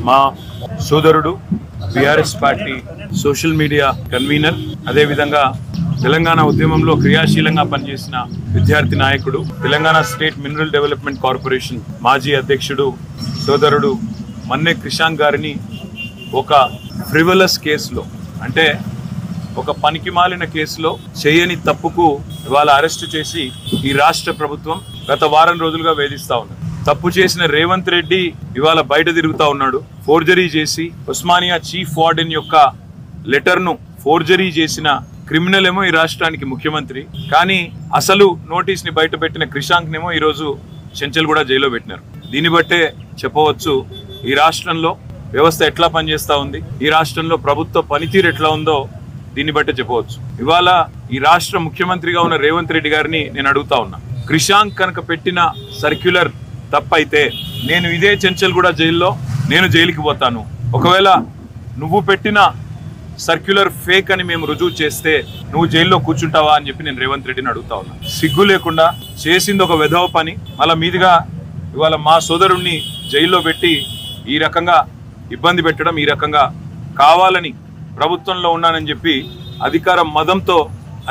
మా సోదరుడు BRS party social media convener, అదే విధంగా తెలంగాణ ఉద్యమంలో క్రియాశీలంగా పనిచేసిన విద్యార్థి నాయకుడు, Telangana state mineral development corporation మాజీ అధ్యక్షుడు సోదరుడు మన్నే క్రిషాంక్ గారిని ఒక ఫ్రివలస్ కేసులో, అంటే ఒక పనికిమాలిన కేసులో చేయని తప్పుకు ఇవాళ అరెస్టు చేసి ఈ రాష్ట్ర ప్రభుత్వం గత వారం రోజులుగా వేధిస్తా ఉంది. తప్పు చేసిన రేవంత్ రెడ్డి ఇవాళ బయట తిరుగుతా ఉన్నాడు. ఫోర్జరీ చేసి ఉస్మానియా చీఫ్ వార్డెన్ యొక్క లెటర్ను ఫోర్జరీ చేసిన క్రిమినల్ ఏమో ఈ రాష్ట్రానికి ముఖ్యమంత్రి, కానీ అసలు నోటీస్ ని బయట పెట్టిన క్రిషాంక్ నేమో ఈరోజు చెంచల్గూడ జైల్లో పెట్టినారు. దీన్ని బట్టే చెప్పవచ్చు ఈ రాష్ట్రంలో వ్యవస్థ ఎట్లా పనిచేస్తా ఉంది, ఈ రాష్ట్రంలో ప్రభుత్వ పనితీరు ఎట్లా ఉందో దీన్ని బట్టే చెప్పవచ్చు. ఇవాళ ఈ రాష్ట్ర ముఖ్యమంత్రిగా ఉన్న రేవంత్ రెడ్డి గారిని నేను అడుగుతా ఉన్నా, క్రిషాంక్ కనుక పెట్టిన సర్క్యులర్ తప్పైతే నేను ఇదే చెంచల్గూడ జైల్లో నేను జైలుకి పోతాను. ఒకవేళ నువ్వు పెట్టిన సర్క్యులర్ ఫేక్ అని మేము రుజువు చేస్తే నువ్వు జైల్లో కూర్చుంటావా అని చెప్పి నేను రేవంత్ రెడ్డిని అడుగుతా ఉన్నా. సిగ్గు లేకుండా చేసింది ఒక వెధవ పని, మళ్ళా మీదుగా ఇవాళ మా సోదరుణ్ణి జైల్లో పెట్టి ఈ రకంగా ఇబ్బంది పెట్టడం, ఈ రకంగా కావాలని ప్రభుత్వంలో ఉన్నానని చెప్పి అధికార మదంతో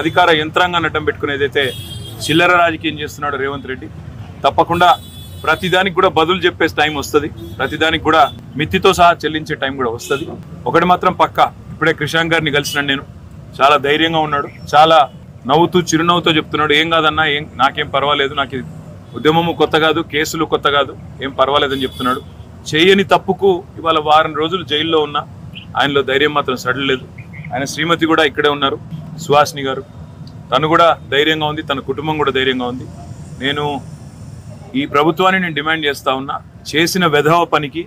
అధికార యంత్రాంగాన్ని అడ్డం పెట్టుకునేదైతే చిల్లర రాజకీయం చేస్తున్నాడు రేవంత్ రెడ్డి. తప్పకుండా ప్రతిదానికి కూడా బదులు చెప్పే టైం వస్తుంది, ప్రతిదానికి కూడా మిత్తితో సహా చెల్లించే టైం కూడా వస్తుంది. ఒకటి మాత్రం పక్కా, ఇప్పుడే క్రిషాంక్ గారిని కలిసినాను నేను, చాలా ధైర్యంగా ఉన్నాడు, చాలా నవ్వుతూ చిరునవ్వుతో చెప్తున్నాడు, ఏం కాదన్నా, నాకేం పర్వాలేదు, నాకు ఉద్యమము కొత్త కాదు, కేసులు కొత్త కాదు, ఏం పర్వాలేదని చెప్తున్నాడు. చేయని తప్పుకు ఇవాళ వారం రోజులు జైల్లో ఉన్నా ఆయనలో ధైర్యం మాత్రం సడలేదు. ఆయన శ్రీమతి కూడా ఇక్కడే ఉన్నారు, సుహాసిని గారు, తను కూడా ధైర్యంగా ఉంది, తన కుటుంబం కూడా ధైర్యంగా ఉంది. నేను ఈ ప్రభుత్వాన్ని నేను డిమాండ్ చేస్తా ఉన్నా, చేసిన వెధవ పనికి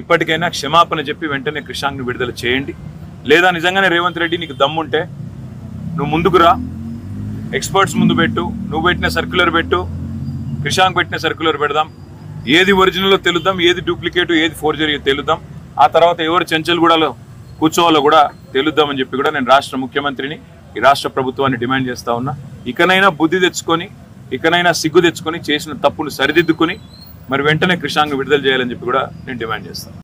ఇప్పటికైనా క్షమాపణ చెప్పి వెంటనే క్రిషాంక్ని విడుదల చేయండి. లేదా నిజంగానే రేవంత్ రెడ్డి నీకు దమ్ముంటే నువ్వు ముందుకు రా, ఎక్స్పర్ట్స్ ముందు పెట్టు, నువ్వు పెట్టిన సర్క్యులర్ పెట్టు, క్రిషాంక్ పెట్టిన సర్క్యులర్ పెడదాం, ఏది ఒరిజినల్లో తెలుద్దాం, ఏది డూప్లికేట్, ఏది ఫోర్జరీ తెలుద్దాం. ఆ తర్వాత ఎవరు చెంచల్గూడలో కూర్చోవాలో కూడా తెలుద్దామని చెప్పి కూడా నేను రాష్ట్ర ముఖ్యమంత్రిని, ఈ రాష్ట్ర ప్రభుత్వాన్ని డిమాండ్ చేస్తా ఉన్నా. ఇకనైనా బుద్ధి తెచ్చుకొని, ఇకనైనా సిగ్గు తెచ్చుకొని, చేసిన తప్పును సరిదిద్దుకొని మరి వెంటనే క్రిషాంక్ విడుదల చేయాలని చెప్పి కూడా నేను డిమాండ్ చేస్తాను.